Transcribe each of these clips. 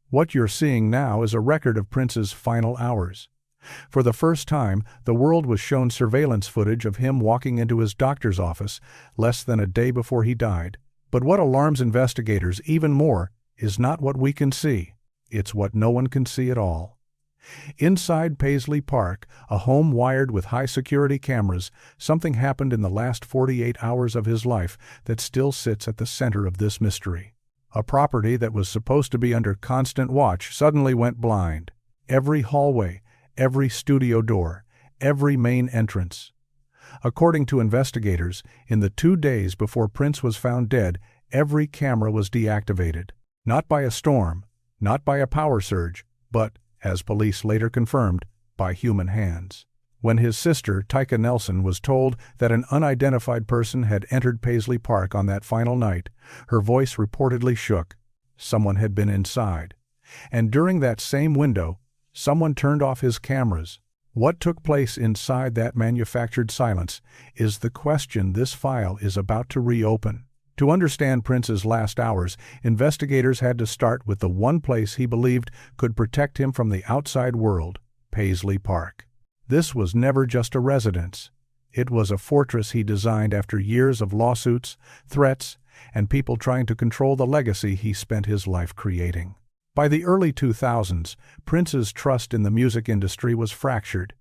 What you're seeing now is a record of Prince's final hours. For the first time, the world was shown surveillance footage of him walking into his doctor's office less than a day before he died. But what alarms investigators even more is not what we can see. It's what no one can see at all. Inside Paisley Park, a home wired with high-security cameras, something happened in the last 48 hours of his life that still sits at the center of this mystery. A property that was supposed to be under constant watch suddenly went blind. Every hallway, every studio door, every main entrance. According to investigators, in the 2 days before Prince was found dead, every camera was deactivated. Not by a storm, not by a power surge, but, as police later confirmed, by human hands. When his sister, Tyka Nelson, was told that an unidentified person had entered Paisley Park on that final night, her voice reportedly shook. Someone had been inside. And during that same window, someone turned off his cameras. What took place inside that manufactured silence is the question this file is about to reopen. To understand Prince's last hours, investigators had to start with the one place he believed could protect him from the outside world, Paisley Park. This was never just a residence. It was a fortress he designed after years of lawsuits, threats, and people trying to control the legacy he spent his life creating. By the early 2000s, Prince's trust in the music industry was fractured.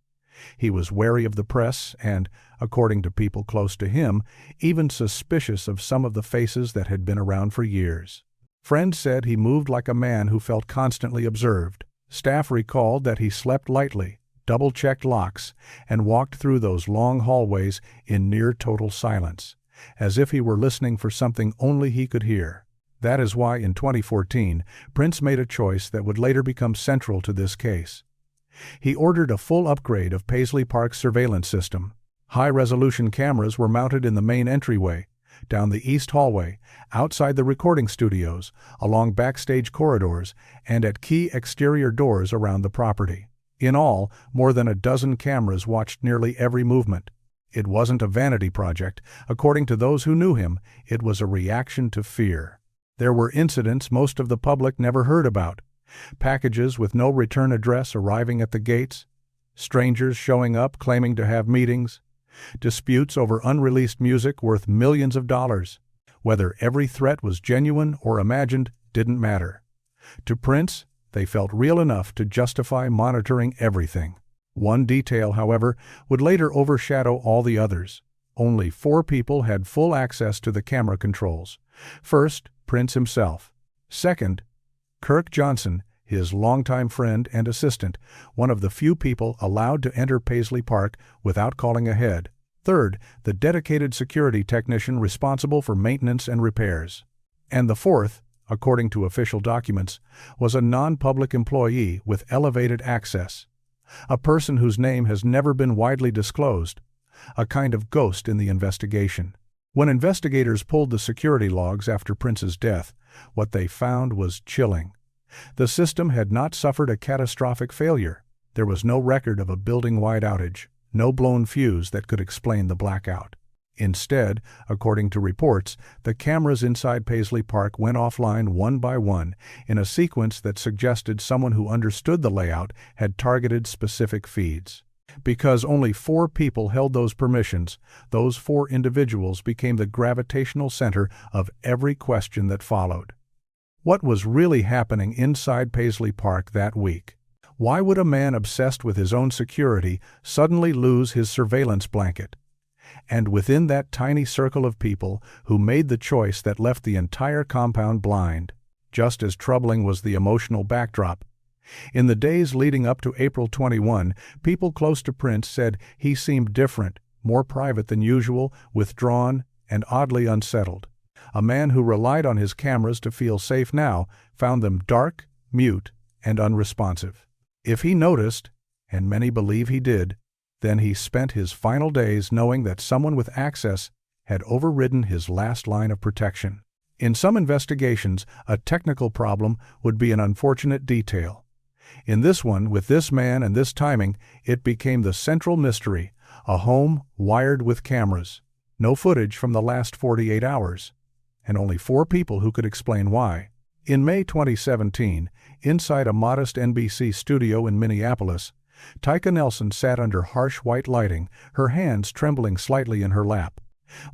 He was wary of the press and, according to people close to him, even suspicious of some of the faces that had been around for years. Friends said he moved like a man who felt constantly observed. Staff recalled that he slept lightly, double-checked locks, and walked through those long hallways in near-total silence, as if he were listening for something only he could hear. That is why in 2014, Prince made a choice that would later become central to this case. He ordered a full upgrade of Paisley Park's surveillance system. High-resolution cameras were mounted in the main entryway, down the east hallway, outside the recording studios, along backstage corridors, and at key exterior doors around the property. In all, more than a dozen cameras watched nearly every movement. It wasn't a vanity project. According to those who knew him, it was a reaction to fear. There were incidents most of the public never heard about. Packages with no return address arriving at the gates, strangers showing up claiming to have meetings, disputes over unreleased music worth millions of dollars. Whether every threat was genuine or imagined didn't matter. To Prince, they felt real enough to justify monitoring everything. One detail, however, would later overshadow all the others. Only 4 people had full access to the camera controls. First, Prince himself. Second, Kirk Johnson, his longtime friend and assistant, one of the few people allowed to enter Paisley Park without calling ahead. Third, the dedicated security technician responsible for maintenance and repairs. And the fourth, according to official documents, was a non-public employee with elevated access. A person whose name has never been widely disclosed, a kind of ghost in the investigation. When investigators pulled the security logs after Prince's death, what they found was chilling. The system had not suffered a catastrophic failure. There was no record of a building-wide outage, no blown fuse that could explain the blackout. Instead, according to reports, the cameras inside Paisley Park went offline one by one in a sequence that suggested someone who understood the layout had targeted specific feeds. Because only 4 people held those permissions, those 4 individuals became the gravitational center of every question that followed. What was really happening inside Paisley Park that week? Why would a man obsessed with his own security suddenly lose his surveillance blanket? And within that tiny circle of people who made the choice that left the entire compound blind, just as troubling was the emotional backdrop. In the days leading up to April 21, people close to Prince said he seemed different, more private than usual, withdrawn, and oddly unsettled. A man who relied on his cameras to feel safe now found them dark, mute, and unresponsive. If he noticed, and many believe he did, then he spent his final days knowing that someone with access had overridden his last line of protection. In some investigations, a technical problem would be an unfortunate detail. In this one, with this man and this timing, it became the central mystery, a home wired with cameras. No footage from the last 48 hours. And only 4 people who could explain why. In May 2017, inside a modest NBC studio in Minneapolis, Tyka Nelson sat under harsh white lighting, her hands trembling slightly in her lap.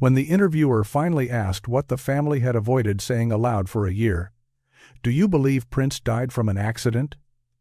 When the interviewer finally asked what the family had avoided saying aloud for a year, "Do you believe Prince died from an accident?"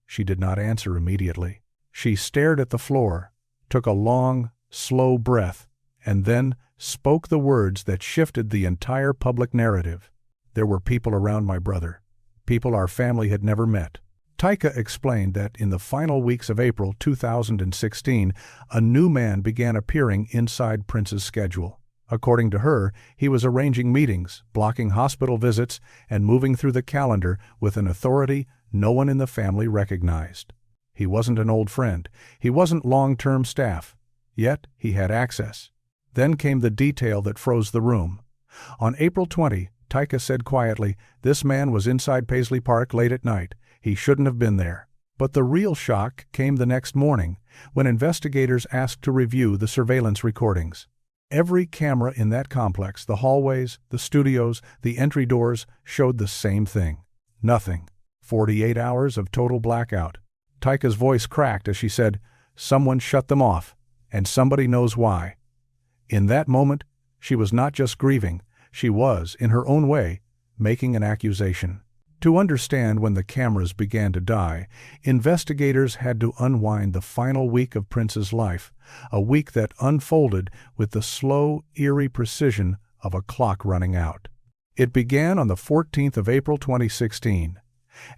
she did not answer immediately. She stared at the floor, took a long, slow breath, and then spoke the words that shifted the entire public narrative. "There were people around my brother, people our family had never met." Tyka explained that in the final weeks of April 2016, a new man began appearing inside Prince's schedule. According to her, he was arranging meetings, blocking hospital visits, and moving through the calendar with an authority no one in the family recognized. He wasn't an old friend. He wasn't long-term staff. Yet he had access. Then came the detail that froze the room. On April 20, Tyka said quietly, "This man was inside Paisley Park late at night. He shouldn't have been there." But the real shock came the next morning, when investigators asked to review the surveillance recordings. Every camera in that complex, the hallways, the studios, the entry doors, showed the same thing. Nothing. 48 hours of total blackout. Tyka's voice cracked as she said, "Someone shut them off, and somebody knows why." In that moment, she was not just grieving, she was, in her own way, making an accusation. To understand when the cameras began to die, investigators had to unwind the final week of Prince's life, a week that unfolded with the slow, eerie precision of a clock running out. It began on the 14th of April 2016.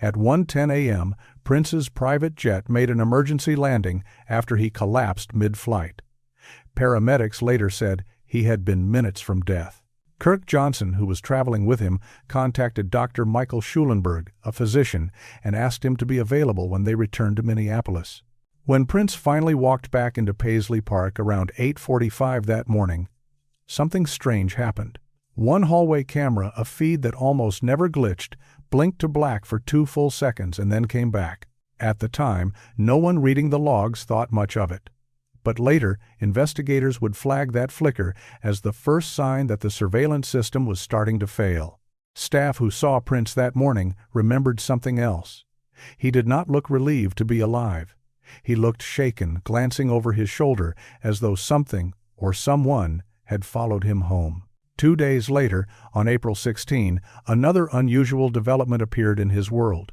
At 1:10 a.m., Prince's private jet made an emergency landing after he collapsed mid-flight. Paramedics later said he had been minutes from death. Kirk Johnson, who was traveling with him, contacted Dr. Michael Schulenberg, a physician, and asked him to be available when they returned to Minneapolis. When Prince finally walked back into Paisley Park around 8:45 that morning, something strange happened. One hallway camera, a feed that almost never glitched, blinked to black for 2 full seconds and then came back. At the time, no one reading the logs thought much of it. But later, investigators would flag that flicker as the first sign that the surveillance system was starting to fail. Staff who saw Prince that morning remembered something else. He did not look relieved to be alive. He looked shaken, glancing over his shoulder as though something or someone had followed him home. 2 days later, on April 16, another unusual development appeared in his world.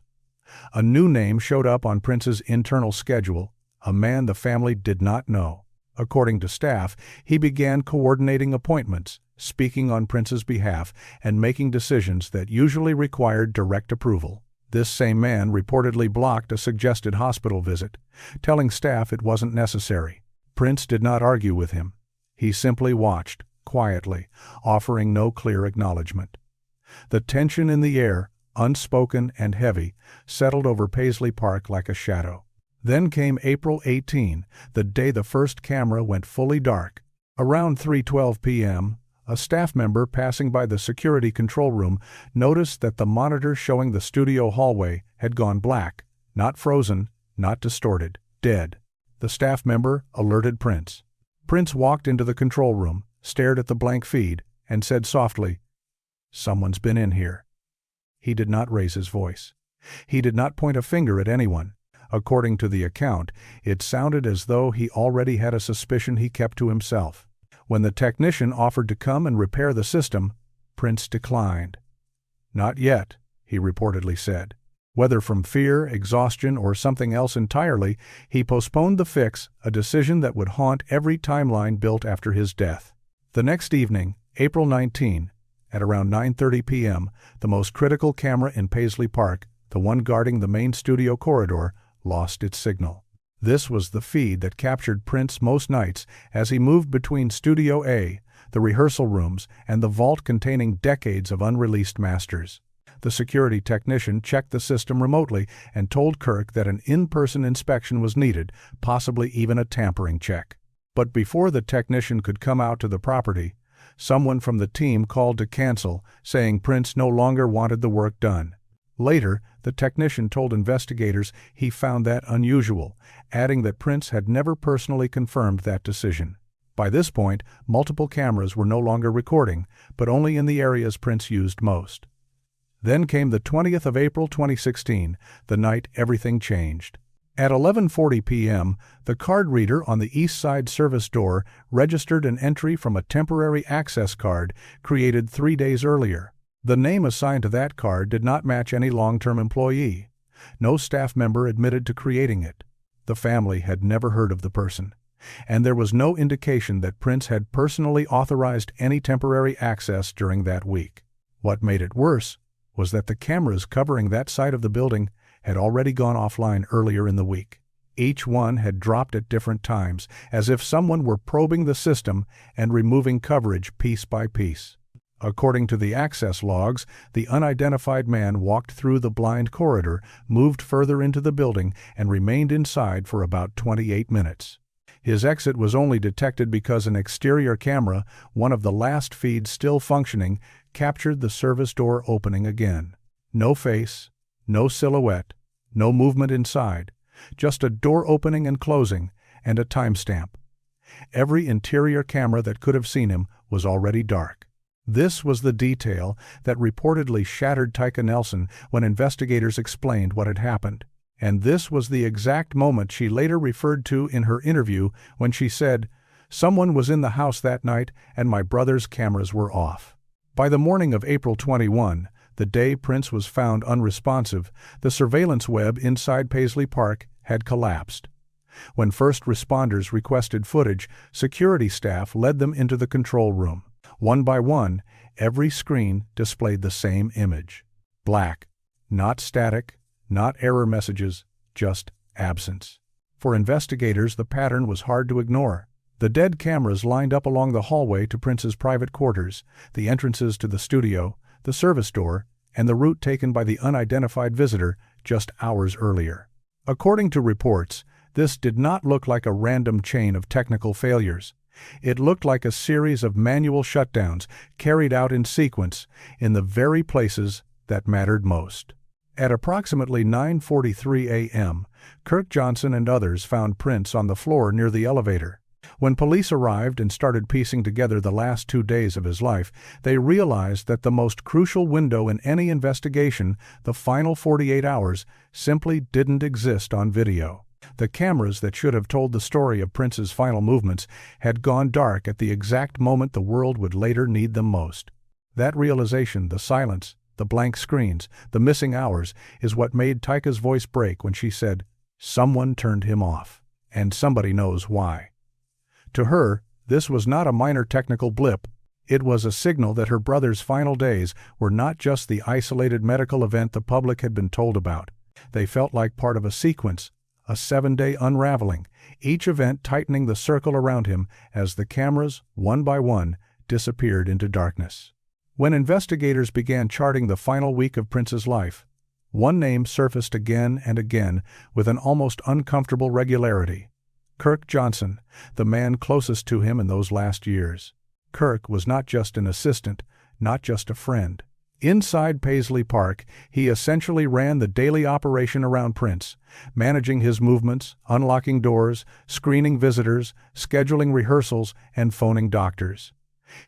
A new name showed up on Prince's internal schedule, a man the family did not know. According to staff, he began coordinating appointments, speaking on Prince's behalf, and making decisions that usually required direct approval. This same man reportedly blocked a suggested hospital visit, telling staff it wasn't necessary. Prince did not argue with him. He simply watched, quietly, offering no clear acknowledgement. The tension in the air, unspoken and heavy, settled over Paisley Park like a shadow. Then came April 18, the day the first camera went fully dark. Around 3:12 p.m., a staff member passing by the security control room noticed that the monitor showing the studio hallway had gone black, not frozen, not distorted, dead. The staff member alerted Prince. Prince walked into the control room, stared at the blank feed, and said softly, "Someone's been in here." He did not raise his voice. He did not point a finger at anyone. According to the account, it sounded as though he already had a suspicion he kept to himself. When the technician offered to come and repair the system, Prince declined. "Not yet," he reportedly said. Whether from fear, exhaustion, or something else entirely, he postponed the fix, a decision that would haunt every timeline built after his death. The next evening, April 19, at around 9:30 p.m., the most critical camera in Paisley Park, the one guarding the main studio corridor, lost its signal. This was the feed that captured Prince most nights as he moved between Studio A, the rehearsal rooms, and the vault containing decades of unreleased masters. The security technician checked the system remotely and told Kirk that an in-person inspection was needed, possibly even a tampering check. But before the technician could come out to the property, someone from the team called to cancel, saying Prince no longer wanted the work done. Later, the technician told investigators he found that unusual, adding that Prince had never personally confirmed that decision. By this point, multiple cameras were no longer recording, but only in the areas Prince used most. Then came the 20th of April 2016, the night everything changed. At 11:40 p.m., the card reader on the east side service door registered an entry from a temporary access card created 3 days earlier. The name assigned to that card did not match any long-term employee. No staff member admitted to creating it. The family had never heard of the person, and there was no indication that Prince had personally authorized any temporary access during that week. What made it worse was that the cameras covering that side of the building had already gone offline earlier in the week. Each one had dropped at different times, as if someone were probing the system and removing coverage piece by piece. According to the access logs, the unidentified man walked through the blind corridor, moved further into the building, and remained inside for about 28 minutes. His exit was only detected because an exterior camera, one of the last feeds still functioning, captured the service door opening again. No face, no silhouette, no movement inside, just a door opening and closing, and a timestamp. Every interior camera that could have seen him was already dark. This was the detail that reportedly shattered Tyka Nelson when investigators explained what had happened. And this was the exact moment she later referred to in her interview when she said, "Someone was in the house that night and my brother's cameras were off." By the morning of April 21, the day Prince was found unresponsive, the surveillance web inside Paisley Park had collapsed. When first responders requested footage, security staff led them into the control room. One by one, every screen displayed the same image. Black. Not static, not error messages, just absence. For investigators, the pattern was hard to ignore. The dead cameras lined up along the hallway to Prince's private quarters, the entrances to the studio, the service door, and the route taken by the unidentified visitor just hours earlier. According to reports, this did not look like a random chain of technical failures. It looked like a series of manual shutdowns carried out in sequence in the very places that mattered most. At approximately 9:43 a.m., Kirk Johnson and others found Prince on the floor near the elevator. When police arrived and started piecing together the last 2 days of his life, they realized that the most crucial window in any investigation, the final 48 hours, simply didn't exist on video. The cameras that should have told the story of Prince's final movements had gone dark at the exact moment the world would later need them most. That realization, the silence, the blank screens, the missing hours, is what made Tyka's voice break when she said, "Someone turned him off, and somebody knows why." To her, this was not a minor technical blip. It was a signal that her brother's final days were not just the isolated medical event the public had been told about. They felt like part of a sequence, a 7-day unraveling, each event tightening the circle around him as the cameras, one by one, disappeared into darkness. When investigators began charting the final week of Prince's life, one name surfaced again and again with an almost uncomfortable regularity: Kirk Johnson, the man closest to him in those last years. Kirk was not just an assistant, not just a friend. Inside Paisley Park, he essentially ran the daily operation around Prince, managing his movements, unlocking doors, screening visitors, scheduling rehearsals, and phoning doctors.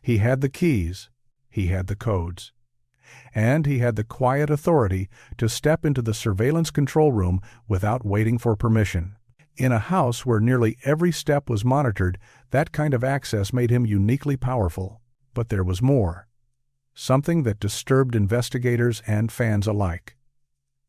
He had the keys. He had the codes. And he had the quiet authority to step into the surveillance control room without waiting for permission. In a house where nearly every step was monitored, that kind of access made him uniquely powerful. But there was more. Something that disturbed investigators and fans alike.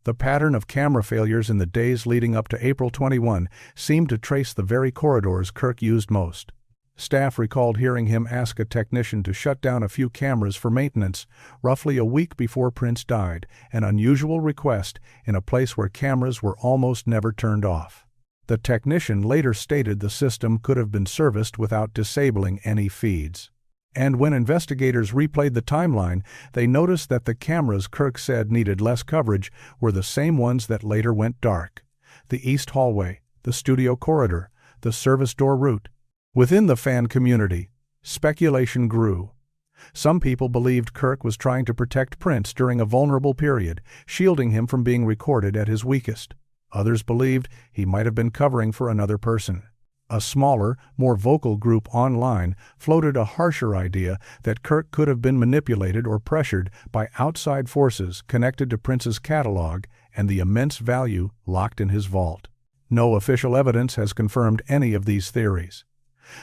The pattern of camera failures in the days leading up to April 21 seemed to trace the very corridors Kirk used most. Staff recalled hearing him ask a technician to shut down a few cameras for maintenance, roughly a week before Prince died, an unusual request in a place where cameras were almost never turned off. The technician later stated the system could have been serviced without disabling any feeds. And when investigators replayed the timeline, they noticed that the cameras Kirk said needed less coverage were the same ones that later went dark: the east hallway, the studio corridor, the service door route. Within the fan community, speculation grew. Some people believed Kirk was trying to protect Prince during a vulnerable period, shielding him from being recorded at his weakest. Others believed he might have been covering for another person. A smaller, more vocal group online floated a harsher idea that Kirk could have been manipulated or pressured by outside forces connected to Prince's catalog and the immense value locked in his vault. No official evidence has confirmed any of these theories.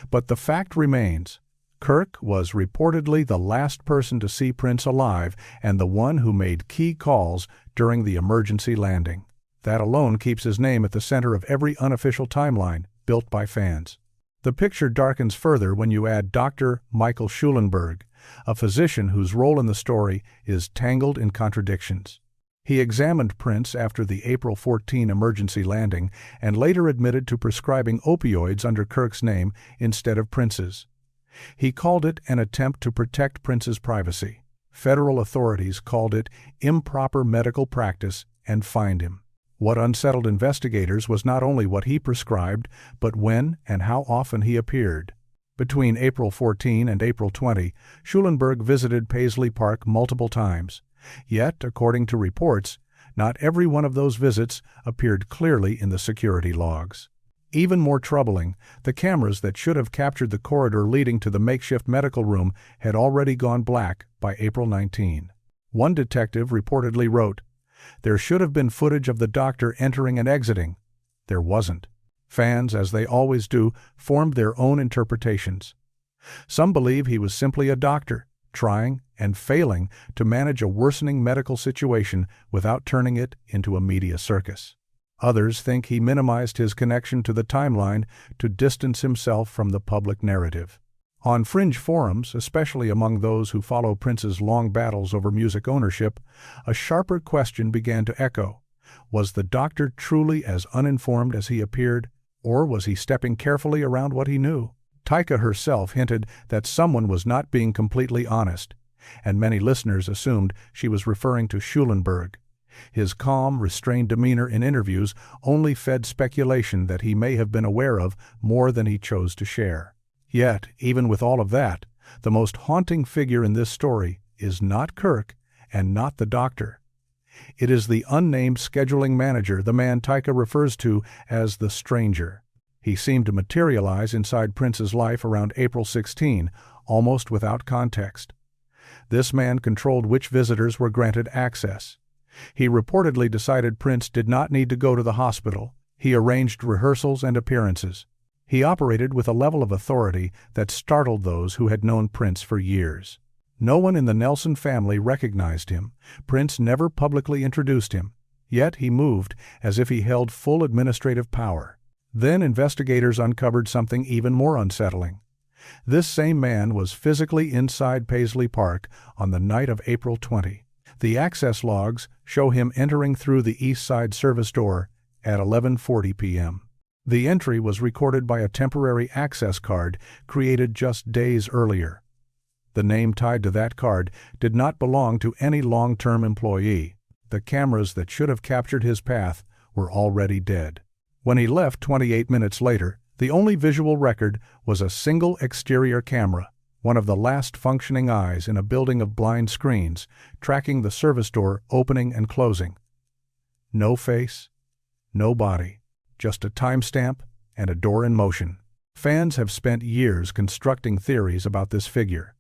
But the fact remains, Kirk was reportedly the last person to see Prince alive and the one who made key calls during the emergency landing. That alone keeps his name at the center of every unofficial timeline built by fans. The picture darkens further when you add Dr. Michael Schulenberg, a physician whose role in the story is tangled in contradictions. He examined Prince after the April 14 emergency landing and later admitted to prescribing opioids under Kirk's name instead of Prince's. He called it an attempt to protect Prince's privacy. Federal authorities called it improper medical practice and fined him. What unsettled investigators was not only what he prescribed, but when and how often he appeared. Between April 14 and April 20, Schulenberg visited Paisley Park multiple times. Yet, according to reports, not every one of those visits appeared clearly in the security logs. Even more troubling, the cameras that should have captured the corridor leading to the makeshift medical room had already gone black by April 19. One detective reportedly wrote, "There should have been footage of the doctor entering and exiting. There wasn't." Fans, as they always do, formed their own interpretations. Some believe he was simply a doctor, trying and failing to manage a worsening medical situation without turning it into a media circus. Others think he minimized his connection to the timeline to distance himself from the public narrative. On fringe forums, especially among those who follow Prince's long battles over music ownership, a sharper question began to echo. Was the doctor truly as uninformed as he appeared, or was he stepping carefully around what he knew? Taika herself hinted that someone was not being completely honest, and many listeners assumed she was referring to Schulenberg. His calm, restrained demeanor in interviews only fed speculation that he may have been aware of more than he chose to share. Yet, even with all of that, the most haunting figure in this story is not Kirk and not the doctor. It is the unnamed scheduling manager, the man Taika refers to as the Stranger. He seemed to materialize inside Prince's life around April 16, almost without context. This man controlled which visitors were granted access. He reportedly decided Prince did not need to go to the hospital. He arranged rehearsals and appearances. He operated with a level of authority that startled those who had known Prince for years. No one in the Nelson family recognized him. Prince never publicly introduced him. Yet he moved as if he held full administrative power. Then investigators uncovered something even more unsettling. This same man was physically inside Paisley Park on the night of April 20. The access logs show him entering through the east side service door at 11:40 p.m. The entry was recorded by a temporary access card created just days earlier. The name tied to that card did not belong to any long-term employee. The cameras that should have captured his path were already dead. When he left 28 minutes later, the only visual record was a single exterior camera, one of the last functioning eyes in a building of blind screens, tracking the service door opening and closing. No face, no body, just a timestamp and a door in motion. Fans have spent years constructing theories about this figure.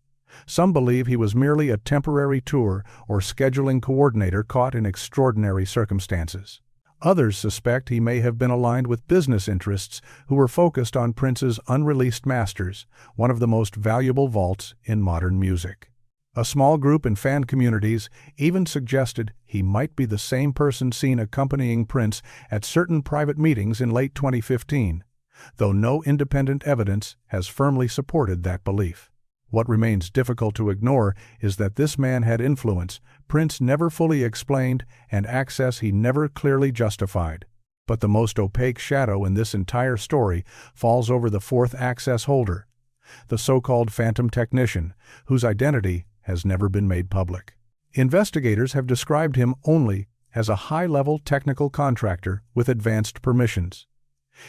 Some believe he was merely a temporary tour or scheduling coordinator caught in extraordinary circumstances. Others suspect he may have been aligned with business interests who were focused on Prince's unreleased masters, one of the most valuable vaults in modern music. A small group in fan communities even suggested he might be the same person seen accompanying Prince at certain private meetings in late 2015, though no independent evidence has firmly supported that belief. What remains difficult to ignore is that this man had influence Prince never fully explained and access he never clearly justified. But the most opaque shadow in this entire story falls over the fourth access holder, the so-called phantom technician, whose identity has never been made public. Investigators have described him only as a high-level technical contractor with advanced permissions.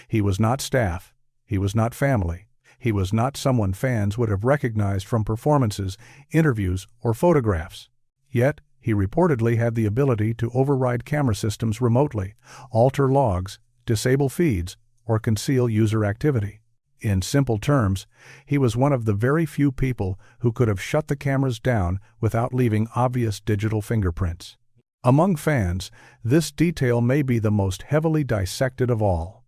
He was not staff. He was not family. He was not someone fans would have recognized from performances, interviews, or photographs. Yet, he reportedly had the ability to override camera systems remotely, alter logs, disable feeds, or conceal user activity. In simple terms, he was one of the very few people who could have shut the cameras down without leaving obvious digital fingerprints. Among fans, this detail may be the most heavily dissected of all.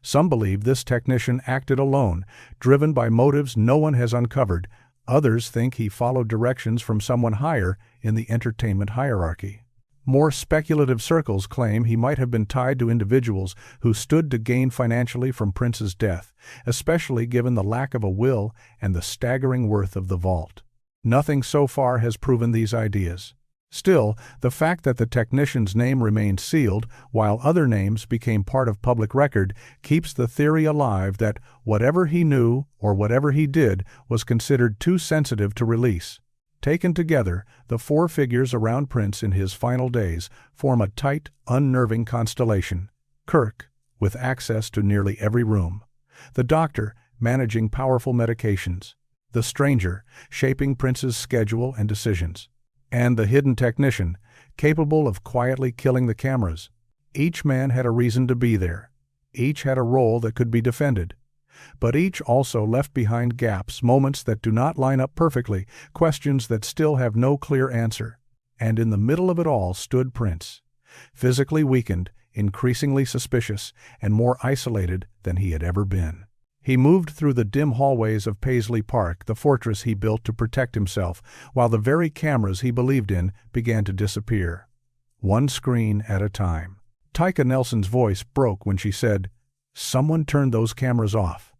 Some believe this technician acted alone, driven by motives no one has uncovered. Others think he followed directions from someone higher in the entertainment hierarchy. More speculative circles claim he might have been tied to individuals who stood to gain financially from Prince's death, especially given the lack of a will and the staggering worth of the vault. Nothing so far has proven these ideas. Still, the fact that the technician's name remained sealed while other names became part of public record keeps the theory alive that whatever he knew or whatever he did was considered too sensitive to release. Taken together, the four figures around Prince in his final days form a tight, unnerving constellation. Kirk, with access to nearly every room. The doctor, managing powerful medications. The stranger, shaping Prince's schedule and decisions. And the hidden technician, capable of quietly killing the cameras. Each man had a reason to be there. Each had a role that could be defended. But each also left behind gaps, moments that do not line up perfectly, questions that still have no clear answer. And in the middle of it all stood Prince, physically weakened, increasingly suspicious, and more isolated than he had ever been. He moved through the dim hallways of Paisley Park, the fortress he built to protect himself, while the very cameras he believed in began to disappear. One screen at a time. Tyka Nelson's voice broke when she said, "Someone turned those cameras off."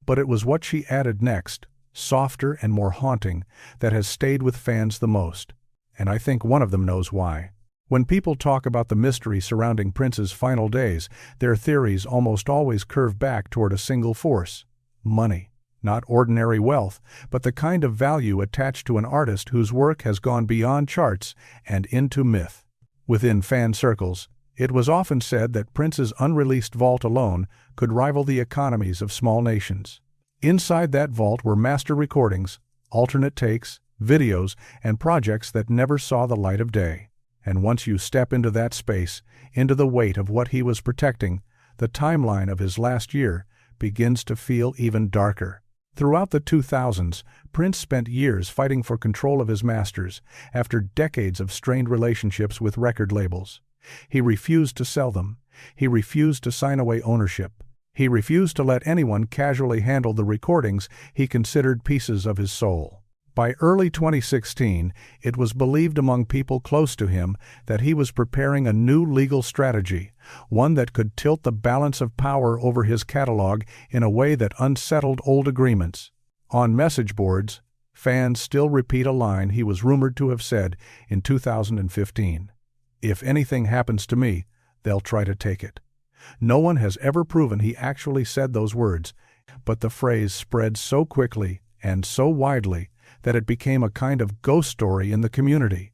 But it was what she added next, softer and more haunting, that has stayed with fans the most. And I think one of them knows why. When people talk about the mystery surrounding Prince's final days, their theories almost always curve back toward a single force: money. Not ordinary wealth, but the kind of value attached to an artist whose work has gone beyond charts and into myth. Within fan circles, it was often said that Prince's unreleased vault alone could rival the economies of small nations. Inside that vault were master recordings, alternate takes, videos, and projects that never saw the light of day. And once you step into that space, into the weight of what he was protecting, the timeline of his last year begins to feel even darker. Throughout the 2000s, Prince spent years fighting for control of his masters, after decades of strained relationships with record labels. He refused to sell them. He refused to sign away ownership. He refused to let anyone casually handle the recordings he considered pieces of his soul. By early 2016, it was believed among people close to him that he was preparing a new legal strategy, one that could tilt the balance of power over his catalog in a way that unsettled old agreements. On message boards, fans still repeat a line he was rumored to have said in 2015. "If anything happens to me, they'll try to take it." No one has ever proven he actually said those words, but the phrase spread so quickly and so widely that it became a kind of ghost story in the community.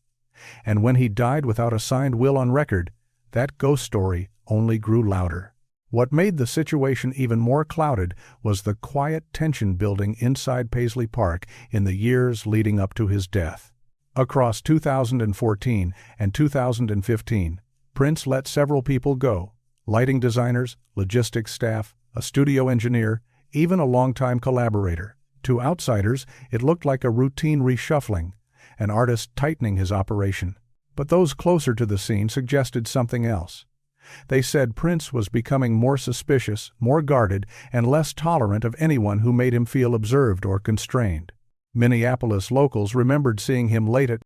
And when he died without a signed will on record, that ghost story only grew louder. What made the situation even more clouded was the quiet tension building inside Paisley Park in the years leading up to his death. Across 2014 and 2015, Prince let several people go: lighting designers, logistics staff, a studio engineer, even a longtime collaborator. To outsiders, it looked like a routine reshuffling, an artist tightening his operation. But those closer to the scene suggested something else. They said Prince was becoming more suspicious, more guarded, and less tolerant of anyone who made him feel observed or constrained. Minneapolis locals remembered seeing him late at